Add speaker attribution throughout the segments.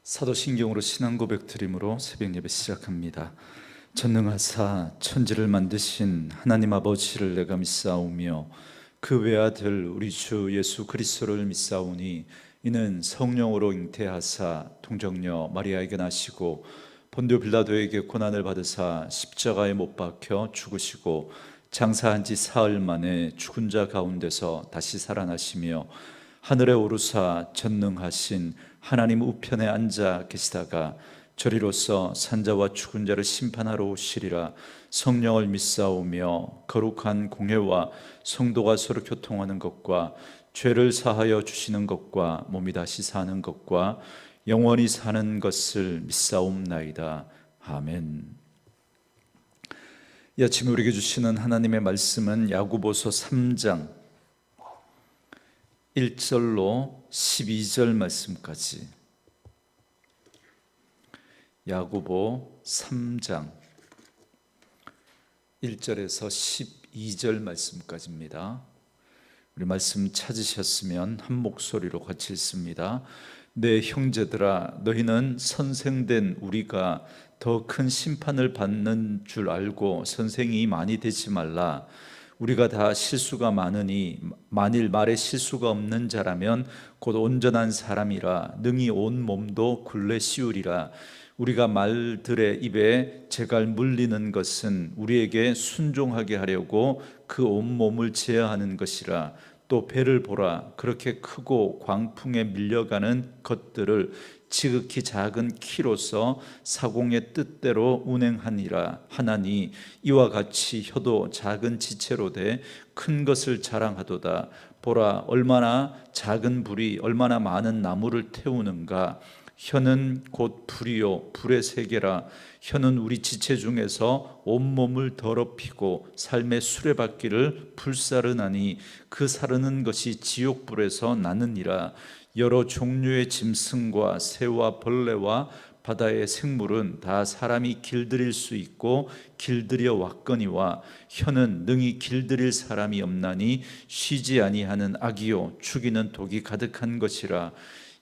Speaker 1: 사도신경으로 신앙 고백 드림으로 새벽 예배 시작합니다. 전능하사 천지를 만드신 하나님 아버지를 내가 믿사오며 그 외아들 우리 주 예수 그리스도를 믿사오니 이는 성령으로 잉태하사 동정녀 마리아에게 나시고 본디오 빌라도에게 고난을 받으사 십자가에 못 박혀 죽으시고 장사한 지 사흘 만에 죽은 자 가운데서 다시 살아나시며 하늘에 오르사 전능하신 하나님 우편에 앉아 계시다가 저리로서 산자와 죽은 자를 심판하러 오시리라. 성령을 믿사오며 거룩한 공회와 성도가 서로 교통하는 것과 죄를 사하여 주시는 것과 몸이 다시 사는 것과 영원히 사는 것을 믿사옵나이다. 아멘. 이 아침에 우리에게 주시는 하나님의 말씀은 야고보서 3장 1절로 12절 말씀까지, 야고보 3장 1절에서 12절 말씀까지입니다. 우리 말씀 찾으셨으면 한 목소리로 같이 읽습니다. 내 형제들아, 너희는 선생된 우리가 더 큰 심판을 받는 줄 알고 선생이 많이 되지 말라. 우리가 다 실수가 많으니 만일 말에 실수가 없는 자라면 곧 온전한 사람이라 능히 온 몸도 굴레 씌우리라. 우리가 말들의 입에 재갈 물리는 것은 우리에게 순종하게 하려고 그 온몸을 제어하는 것이라. 또 배를 보라. 그렇게 크고 광풍에 밀려가는 것들을 지극히 작은 키로서 사공의 뜻대로 운행하니라 하나니 이와 같이 혀도 작은 지체로 돼 큰 것을 자랑하도다. 보라, 얼마나 작은 불이 얼마나 많은 나무를 태우는가. 혀는 곧 불이요 불의 세계라. 혀는 우리 지체 중에서 온몸을 더럽히고 삶의 수레바퀴를 불사르나니 그 사르는 것이 지옥불에서 나느니라. 여러 종류의 짐승과 새와 벌레와 바다의 생물은 다 사람이 길들일 수 있고 길들여 왔거니와 혀는 능히 길들일 사람이 없나니 쉬지 아니하는 악이요 죽이는 독이 가득한 것이라.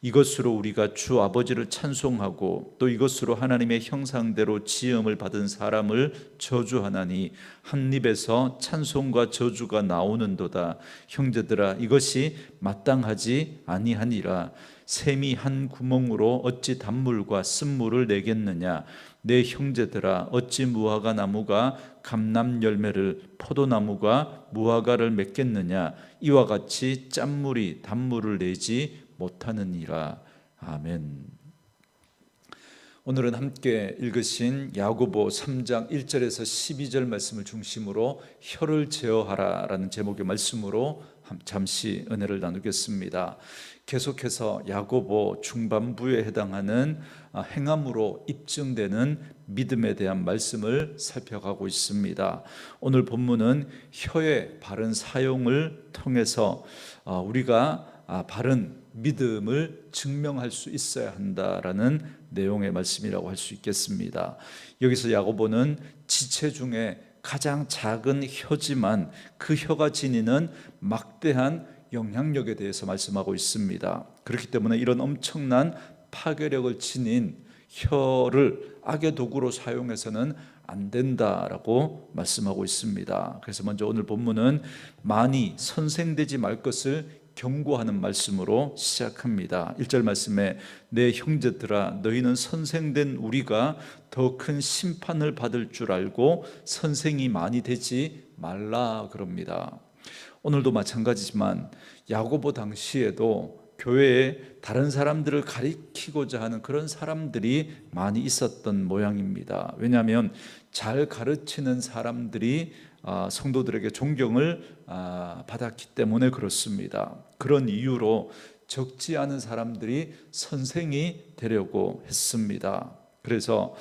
Speaker 1: 이것으로 우리가 주 아버지를 찬송하고 또 이것으로 하나님의 형상대로 지음을 받은 사람을 저주하나니 한 입에서 찬송과 저주가 나오는도다. 형제들아, 이것이 마땅하지 아니하니라. 샘이 한 구멍으로 어찌 단물과 쓴물을 내겠느냐. 내 형제들아, 어찌 무화과 나무가 감람 열매를 포도나무가 무화과를 맺겠느냐. 이와 같이 짠물이 단물을 내지 못하느니라. 아멘. 오늘은 함께 읽으신 야고보 3장 1절에서 12절 말씀을 중심으로 혀를 제어하라 라는 제목의 말씀으로 잠시 은혜를 나누겠습니다. 계속해서 야고보 중반부에 해당하는 행함으로 입증되는 믿음에 대한 말씀을 살펴가고 있습니다. 오늘 본문은 혀의 바른 사용을 통해서 우리가 바른 믿음을 증명할 수 있어야 한다라는 내용의 말씀이라고 할 수 있겠습니다. 여기서 야고보는 지체 중에 가장 작은 혀지만 그 혀가 지니는 막대한 영향력에 대해서 말씀하고 있습니다. 그렇기 때문에 이런 엄청난 파괴력을 지닌 혀를 악의 도구로 사용해서는 안 된다라고 말씀하고 있습니다. 그래서 먼저 오늘 본문은 많이 선생되지 말 것을 경고하는 말씀으로 시작합니다. 1절 말씀에 내 형제들아, 너희는 선생된 우리가 더 큰 심판을 받을 줄 알고 선생이 많이 되지 말라 그럽니다. 오늘도 마찬가지지만 야고보 당시에도 교회에 다른 사람들을 가리키고자 하는 그런 사람들이 많이 있었던 모양입니다. 왜냐하면 잘 가르치는 사람들이 성도들에게 존경을 받았기 때문에 그렇습니다. 그런 이유로 적지 않은 사람들이 선생이 되려고 했습니다. 그래서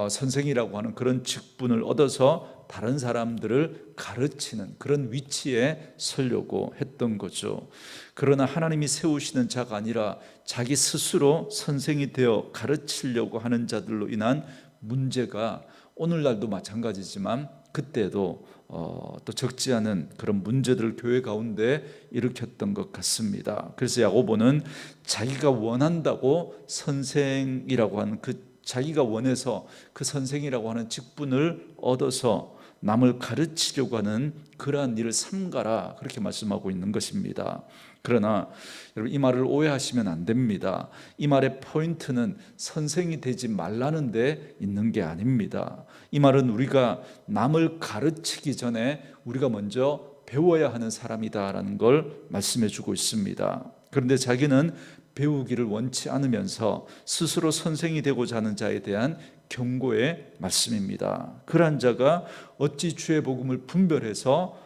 Speaker 1: 선생이라고 하는 그런 직분을 얻어서 다른 사람들을 가르치는 그런 위치에 서려고 했던 거죠. 그러나 하나님이 세우시는 자가 아니라 자기 스스로 선생이 되어 가르치려고 하는 자들로 인한 문제가 오늘날도 마찬가지지만 그때도 또 적지 않은 그런 문제들을 교회 가운데 일으켰던 것 같습니다. 그래서 야고보는 자기가 원한다고 선생이라고 하는 자기가 원해서 그 선생이라고 하는 직분을 얻어서 남을 가르치려고 하는 그러한 일을 삼가라, 그렇게 말씀하고 있는 것입니다. 그러나 여러분, 이 말을 오해하시면 안 됩니다. 이 말의 포인트는 선생이 되지 말라는 데 있는 게 아닙니다. 이 말은 우리가 남을 가르치기 전에 우리가 먼저 배워야 하는 사람이다라는 걸 말씀해 주고 있습니다. 그런데 자기는 배우기를 원치 않으면서 스스로 선생이 되고자 하는 자에 대한 경고의 말씀입니다. 그러한 자가 어찌 주의 복음을 분별해서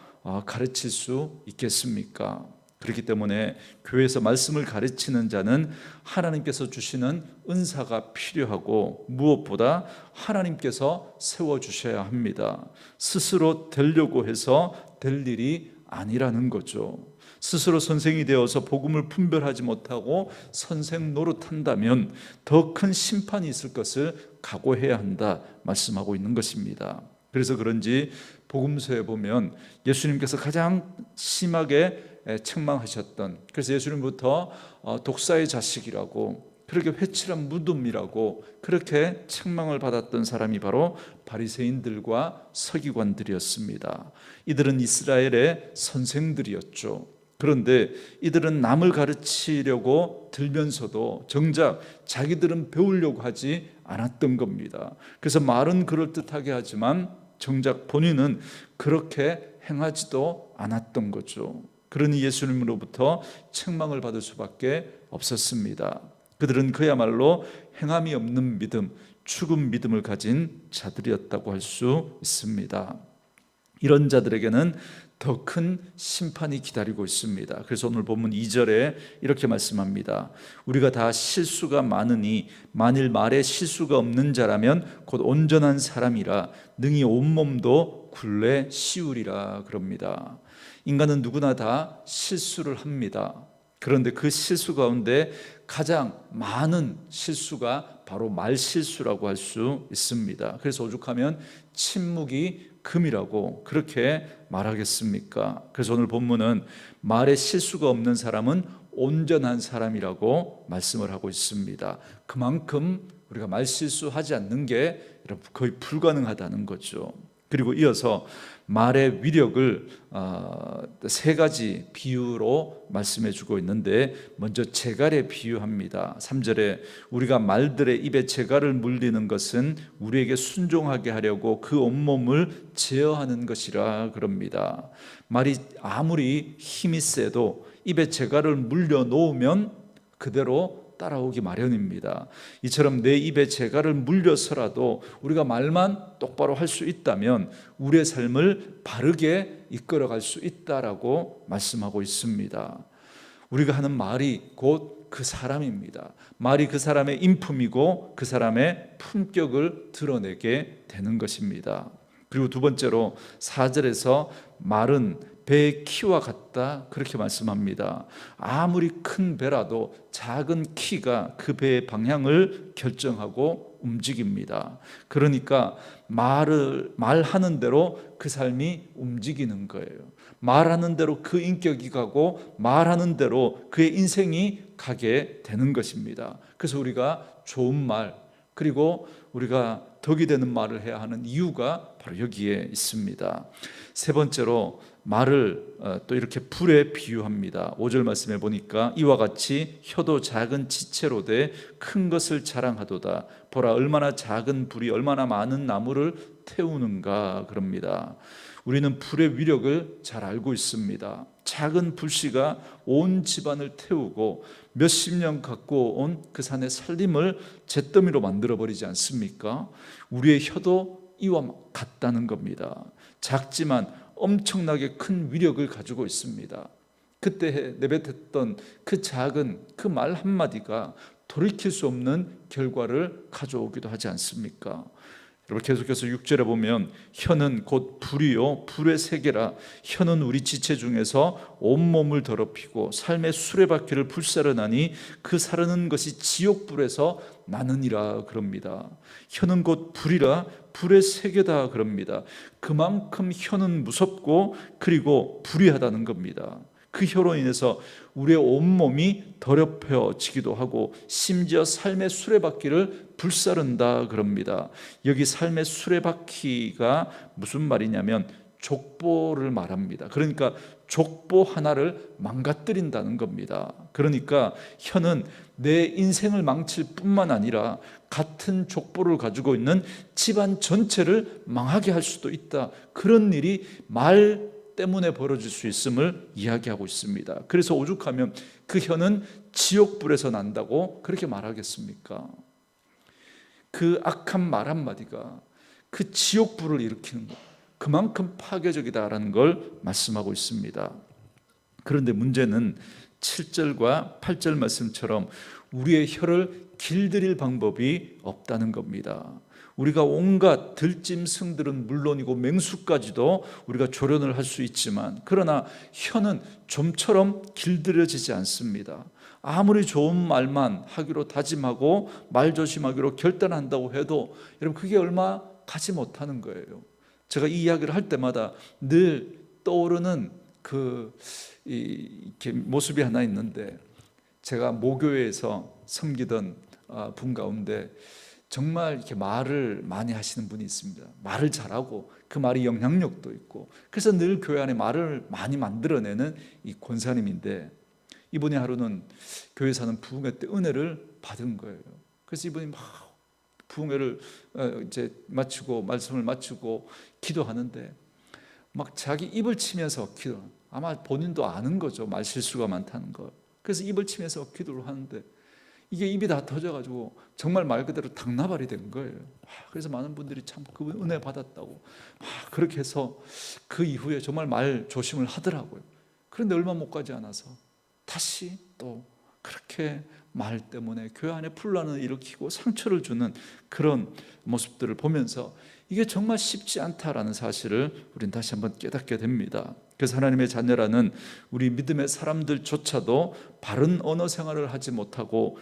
Speaker 1: 가르칠 수 있겠습니까? 그렇기 때문에 교회에서 말씀을 가르치는 자는 하나님께서 주시는 은사가 필요하고 무엇보다 하나님께서 세워주셔야 합니다. 스스로 되려고 해서 될 일이 아니라는 거죠. 스스로 선생이 되어서 복음을 분별하지 못하고 선생 노릇한다면 더 큰 심판이 있을 것을 각오해야 한다 말씀하고 있는 것입니다. 그래서 그런지 복음서에 보면 예수님께서 가장 심하게 책망하셨던, 그래서 예수님부터 독사의 자식이라고, 그렇게 회칠한 무덤이라고 그렇게 책망을 받았던 사람이 바로 바리새인들과 서기관들이었습니다. 이들은 이스라엘의 선생들이었죠. 그런데 이들은 남을 가르치려고 들면서도 정작 자기들은 배우려고 하지 않았던 겁니다. 그래서 말은 그럴듯하게 하지만 정작 본인은 그렇게 행하지도 않았던 거죠. 그러니 예수님으로부터 책망을 받을 수밖에 없었습니다. 그들은 그야말로 행함이 없는 믿음, 죽은 믿음을 가진 자들이었다고 할 수 있습니다. 이런 자들에게는 더 큰 심판이 기다리고 있습니다. 그래서 오늘 본문 2절에 이렇게 말씀합니다. 우리가 다 실수가 많으니 만일 말에 실수가 없는 자라면 곧 온전한 사람이라 능히 온몸도 굴레 씌우리라 그럽니다. 인간은 누구나 다 실수를 합니다. 그런데 그 실수 가운데 가장 많은 실수가 바로 말 실수라고 할 수 있습니다. 그래서 오죽하면 침묵이 금이라고 그렇게 말하겠습니까? 그래서 오늘 본문은 말에 실수가 없는 사람은 온전한 사람이라고 말씀을 하고 있습니다. 그만큼 우리가 말 실수하지 않는 게 거의 불가능하다는 거죠. 그리고 이어서 말의 위력을 세 가지 비유로 말씀해 주고 있는데, 먼저 재갈에 비유합니다. 3절에 우리가 말들의 입에 재갈을 물리는 것은 우리에게 순종하게 하려고 그 온몸을 제어하는 것이라 그럽니다. 말이 아무리 힘이 세도 입에 재갈을 물려 놓으면 그대로 따라오기 마련입니다. 이처럼 내 입에 재갈을 물려서라도 우리가 말만 똑바로 할 수 있다면 우리의 삶을 바르게 이끌어갈 수 있다라고 말씀하고 있습니다. 우리가 하는 말이 곧 그 사람입니다. 말이 그 사람의 인품이고 그 사람의 품격을 드러내게 되는 것입니다. 그리고 두 번째로 4절에서 말은 배의 키와 같다 그렇게 말씀합니다. 아무리 큰 배라도 작은 키가 그 배의 방향을 결정하고 움직입니다. 그러니까 말하는 대로 그 삶이 움직이는 거예요. 말하는 대로 그 인격이 가고 말하는 대로 그의 인생이 가게 되는 것입니다. 그래서 우리가 좋은 말, 그리고 우리가 덕이 되는 말을 해야 하는 이유가 바로 여기에 있습니다. 세 번째로 말을 또 이렇게 불에 비유합니다. 5절 말씀에 보니까 이와 같이 혀도 작은 지체로 돼 큰 것을 자랑하도다. 보라, 얼마나 작은 불이 얼마나 많은 나무를 태우는가 그럽니다. 우리는 불의 위력을 잘 알고 있습니다. 작은 불씨가 온 집안을 태우고 몇십 년 갖고 온 그 산의 살림을 잿더미로 만들어버리지 않습니까? 우리의 혀도 이와 같다는 겁니다. 작지만 엄청나게 큰 위력을 가지고 있습니다. 그때 내뱉었던 그 작은 그 말 한마디가 돌이킬 수 없는 결과를 가져오기도 하지 않습니까? 그리고 계속해서 6절에 보면 혀는 곧 불이요 불의 세계라. 혀는 우리 지체 중에서 온몸을 더럽히고 삶의 수레바퀴를 불사르나니 그 사르는 것이 지옥불에서 나느니라 그럽니다. 혀는 곧 불이라 불의 세계다 그럽니다. 그만큼 혀는 무섭고 그리고 불의하다는 겁니다. 그 혀로 인해서 우리의 온몸이 더럽혀지기도 하고 심지어 삶의 수레바퀴를 불사른다 그럽니다. 여기 삶의 수레바퀴가 무슨 말이냐면 족보를 말합니다. 그러니까 족보 하나를 망가뜨린다는 겁니다. 그러니까 혀는 내 인생을 망칠 뿐만 아니라 같은 족보를 가지고 있는 집안 전체를 망하게 할 수도 있다. 그런 일이 말 때문에 벌어질 수 있음을 이야기하고 있습니다. 그래서 오죽하면 그 혀는 지옥불에서 난다고 그렇게 말하겠습니까? 그 악한 말 한마디가 그 지옥불을 일으키는 것, 그만큼 파괴적이다라는 걸 말씀하고 있습니다. 그런데 문제는 7절과 8절 말씀처럼 우리의 혀를 길들일 방법이 없다는 겁니다. 우리가 온갖 들짐승들은 물론이고 맹수까지도 우리가 조련을 할 수 있지만, 그러나 혀는 좀처럼 길들여지지 않습니다. 아무리 좋은 말만 하기로 다짐하고 말 조심하기로 결단한다고 해도 여러분 그게 얼마 가지 못하는 거예요. 제가 이 이야기를 할 때마다 늘 떠오르는 이렇게 모습이 하나 있는데, 제가 모교회에서 섬기던 분 가운데 정말 이렇게 말을 많이 하시는 분이 있습니다. 말을 잘하고 그 말이 영향력도 있고, 그래서 늘 교회 안에 말을 많이 만들어내는 이 권사님인데, 이분이 하루는 교회 사는 부흥회 때 은혜를 받은 거예요. 그래서 이분이 막 부흥회를 이제 마치고 말씀을 마치고 기도하는데 막 자기 입을 치면서 기도. 아마 본인도 아는 거죠. 말 실수가 많다는 걸. 그래서 입을 치면서 기도를 하는데 이게 입이 다 터져가지고 정말 말 그대로 당나발이 된 거예요. 그래서 많은 분들이 참 그 은혜 받았다고 그렇게 해서 그 이후에 정말 말 조심을 하더라고요. 그런데 얼마 못 가지 않아서 다시 또 그렇게 말 때문에 교회 안에 분란을 일으키고 상처를 주는 그런 모습들을 보면서 이게 정말 쉽지 않다라는 사실을 우리는 다시 한번 깨닫게 됩니다. 그래서 하나님의 자녀라는 우리 믿음의 사람들조차도 바른 언어 생활을 하지 못하고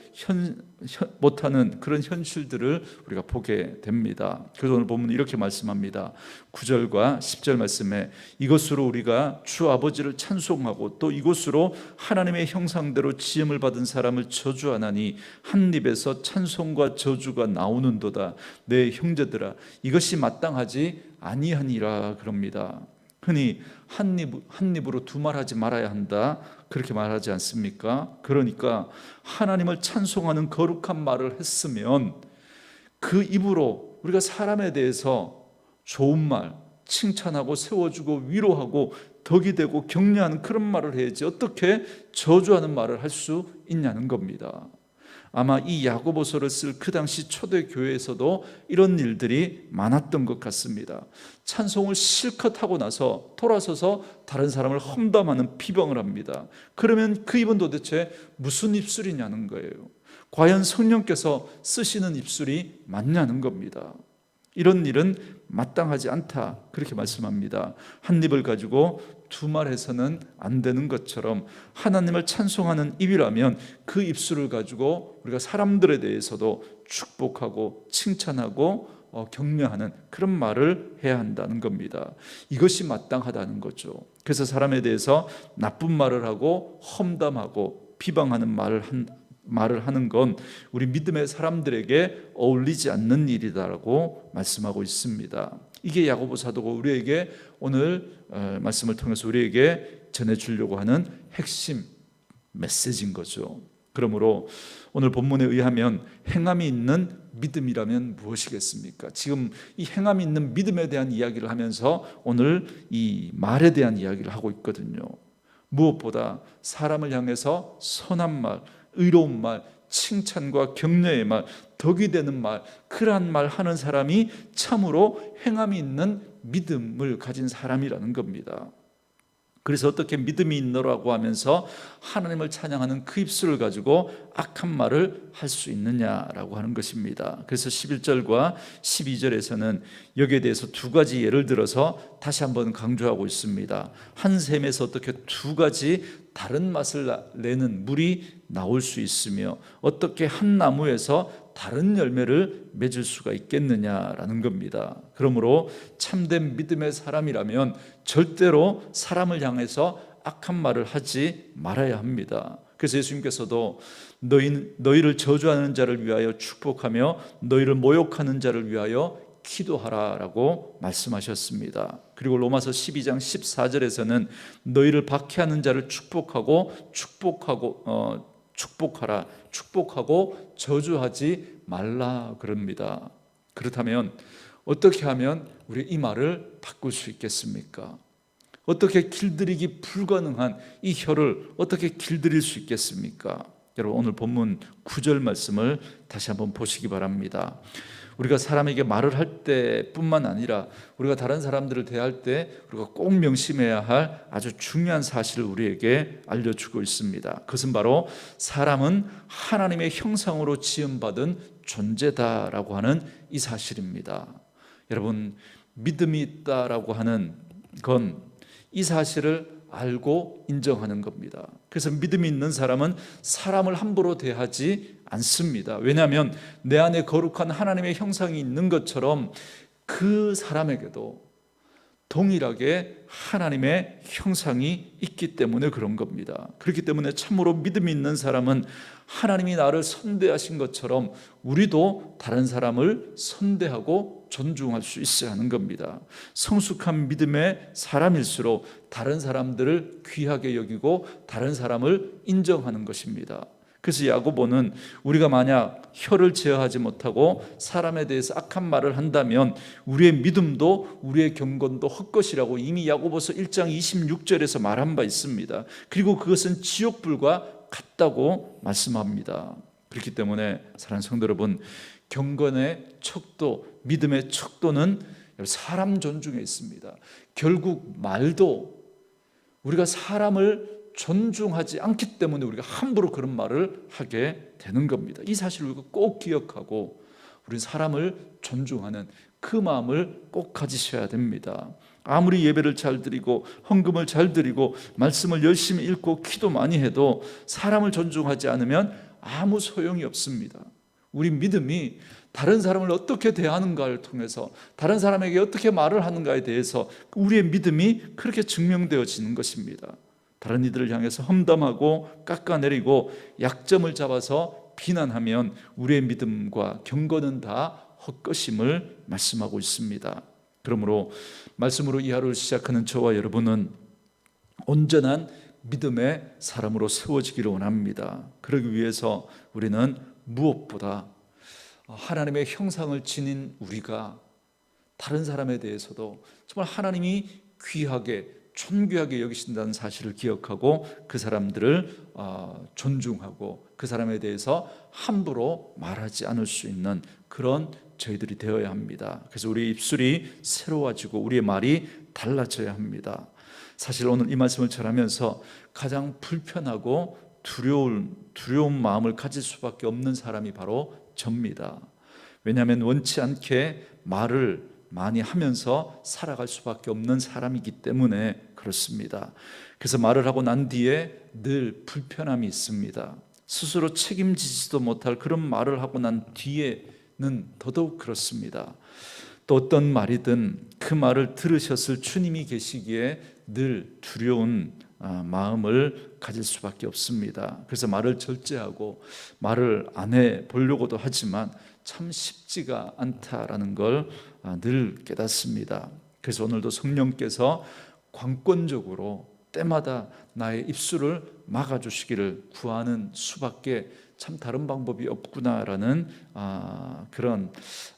Speaker 1: 못하는 그런 현실들을 우리가 보게 됩니다. 그래서 오늘 본문은 이렇게 말씀합니다. 9절과 10절 말씀에 이것으로 우리가 주 아버지를 찬송하고 또 이것으로 하나님의 형상대로 지음을 받은 사람을 저주하나니 한 입에서 찬송과 저주가 나오는도다. 내 형제들아 이것이 마땅하지 아니하니라 그럽니다. 흔히 한 입으로 두 말하지 말아야 한다 그렇게 말하지 않습니까? 그러니까 하나님을 찬송하는 거룩한 말을 했으면 그 입으로 우리가 사람에 대해서 좋은 말, 칭찬하고 세워주고 위로하고 덕이 되고 격려하는 그런 말을 해야지 어떻게 저주하는 말을 할 수 있냐는 겁니다. 아마 이 야고보서를 쓸 그 당시 초대 교회에서도 이런 일들이 많았던 것 같습니다. 찬송을 실컷 하고 나서 돌아서서 다른 사람을 험담하는 비방을 합니다. 그러면 그 입은 도대체 무슨 입술이냐는 거예요. 과연 성령께서 쓰시는 입술이 맞냐는 겁니다. 이런 일은 마땅하지 않다 그렇게 말씀합니다. 한 입을 가지고 두 말해서는 안 되는 것처럼 하나님을 찬송하는 입이라면 그 입술을 가지고 우리가 사람들에 대해서도 축복하고 칭찬하고 격려하는 그런 말을 해야 한다는 겁니다. 이것이 마땅하다는 거죠. 그래서 사람에 대해서 나쁜 말을 하고 험담하고 비방하는 말을 하는 건 우리 믿음의 사람들에게 어울리지 않는 일이다라고 말씀하고 있습니다. 이게 야고보 사도가 우리에게 오늘 말씀을 통해서 우리에게 전해주려고 하는 핵심 메시지인 거죠. 그러므로 오늘 본문에 의하면 행함이 있는 믿음이라면 무엇이겠습니까? 지금 이 행함이 있는 믿음에 대한 이야기를 하면서 오늘 이 말에 대한 이야기를 하고 있거든요. 무엇보다 사람을 향해서 선한 말, 의로운 말, 칭찬과 격려의 말, 덕이 되는 말, 그러한 말 하는 사람이 참으로 행함이 있는 믿음을 가진 사람이라는 겁니다. 그래서 어떻게 믿음이 있노라고 하면서 하나님을 찬양하는 그 입술을 가지고 악한 말을 할 수 있느냐라고 하는 것입니다. 그래서 11절과 12절에서는 여기에 대해서 두 가지 예를 들어서 다시 한번 강조하고 있습니다. 한 샘에서 어떻게 두 가지 다른 맛을 내는 물이 나올 수 있으며 어떻게 한 나무에서 다른 열매를 맺을 수가 있겠느냐라는 겁니다. 그러므로 참된 믿음의 사람이라면 절대로 사람을 향해서 악한 말을 하지 말아야 합니다. 그래서 예수님께서도 너희를 저주하는 자를 위하여 축복하며 너희를 모욕하는 자를 위하여 기도하라라고 말씀하셨습니다. 그리고 로마서 12장 14절에서는 너희를 박해하는 자를 축복하라, 축복하고 저주하지 말라 그럽니다. 그렇다면 어떻게 하면 우리 이 말을 바꿀 수 있겠습니까? 어떻게 길들이기 불가능한 이 혀를 어떻게 길들일 수 있겠습니까? 여러분, 오늘 본문 9절 말씀을 다시 한번 보시기 바랍니다. 우리가 사람에게 말을 할 때뿐만 아니라 우리가 다른 사람들을 대할 때 우리가 꼭 명심해야 할 아주 중요한 사실을 우리에게 알려주고 있습니다. 그것은 바로 사람은 하나님의 형상으로 지음받은 존재다라고 하는 이 사실입니다. 여러분, 믿음이 있다라고 하는 건 이 사실을 알고 인정하는 겁니다. 그래서 믿음이 있는 사람은 사람을 함부로 대하지 않습니다. 왜냐하면 내 안에 거룩한 하나님의 형상이 있는 것처럼 그 사람에게도 동일하게 하나님의 형상이 있기 때문에 그런 겁니다. 그렇기 때문에 참으로 믿음이 있는 사람은 하나님이 나를 선대하신 것처럼 우리도 다른 사람을 선대하고 존중할 수 있어야 하는 겁니다. 성숙한 믿음의 사람일수록 다른 사람들을 귀하게 여기고 다른 사람을 인정하는 것입니다. 그래서 야고보는 우리가 만약 혀를 제어하지 못하고 사람에 대해서 악한 말을 한다면 우리의 믿음도 우리의 경건도 헛것이라고 이미 야고보서 1장 26절에서 말한 바 있습니다. 그리고 그것은 지옥불과 같다고 말씀합니다. 그렇기 때문에 사랑하는 성도 여러분, 경건의 척도, 믿음의 척도는 사람 존중에 있습니다. 결국 말도 우리가 사람을 존중하지 않기 때문에 우리가 함부로 그런 말을 하게 되는 겁니다. 이 사실을 우리가 꼭 기억하고 우리는 사람을 존중하는 그 마음을 꼭 가지셔야 됩니다. 아무리 예배를 잘 드리고 헌금을 잘 드리고 말씀을 열심히 읽고 기도 많이 해도 사람을 존중하지 않으면 아무 소용이 없습니다. 우리 믿음이 다른 사람을 어떻게 대하는가를 통해서 다른 사람에게 어떻게 말을 하는가에 대해서 우리의 믿음이 그렇게 증명되어지는 것입니다. 다른 이들을 향해서 험담하고 깎아내리고 약점을 잡아서 비난하면 우리의 믿음과 경건은 다 헛것임을 말씀하고 있습니다. 그러므로 말씀으로 이 하루를 시작하는 저와 여러분은 온전한 믿음의 사람으로 세워지기를 원합니다. 그러기 위해서 우리는 무엇보다 하나님의 형상을 지닌 우리가 다른 사람에 대해서도 정말 하나님이 귀하게 존귀하게 여기신다는 사실을 기억하고 그 사람들을 존중하고 그 사람에 대해서 함부로 말하지 않을 수 있는 그런 저희들이 되어야 합니다. 그래서 우리의 입술이 새로워지고 우리의 말이 달라져야 합니다. 사실 오늘 이 말씀을 전하면서 가장 불편하고 두려운 마음을 가질 수밖에 없는 사람이 바로 접니다. 왜냐하면 원치 않게 말을 많이 하면서 살아갈 수밖에 없는 사람이기 때문에 그렇습니다. 그래서 말을 하고 난 뒤에 늘 불편함이 있습니다. 스스로 책임지지도 못할 그런 말을 하고 난 뒤에는 더더욱 그렇습니다. 또 어떤 말이든 그 말을 들으셨을 주님이 계시기에 늘 두려운 마음을 가질 수밖에 없습니다. 그래서 말을 절제하고 말을 안 해보려고도 하지만 참 쉽지가 않다라는 걸 늘 깨닫습니다. 그래서 오늘도 성령께서 관건적으로 때마다 나의 입술을 막아주시기를 구하는 수밖에 참 다른 방법이 없구나라는 그런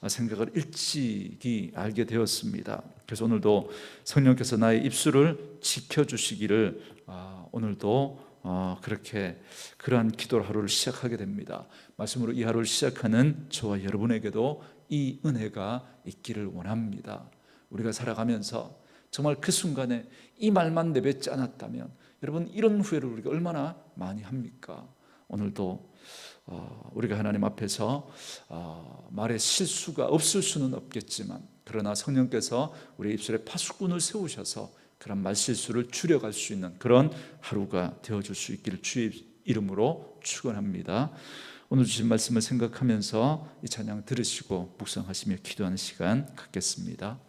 Speaker 1: 생각을 일찍이 알게 되었습니다. 그래서 오늘도 성령께서 나의 입술을 지켜주시기를 오늘도 그렇게 그러한 기도로 하루를 시작하게 됩니다. 말씀으로 이 하루를 시작하는 저와 여러분에게도 이 은혜가 있기를 원합니다. 우리가 살아가면서 정말 그 순간에 이 말만 내뱉지 않았다면 여러분 이런 후회를 우리가 얼마나 많이 합니까? 오늘도 우리가 하나님 앞에서 말에 실수가 없을 수는 없겠지만 그러나 성령께서 우리 입술에 파수꾼을 세우셔서 그런 말실수를 줄여갈 수 있는 그런 하루가 되어줄 수 있기를 주의 이름으로 축원합니다. 오늘 주신 말씀을 생각하면서 이 찬양 들으시고 묵상하시며 기도하는 시간 갖겠습니다.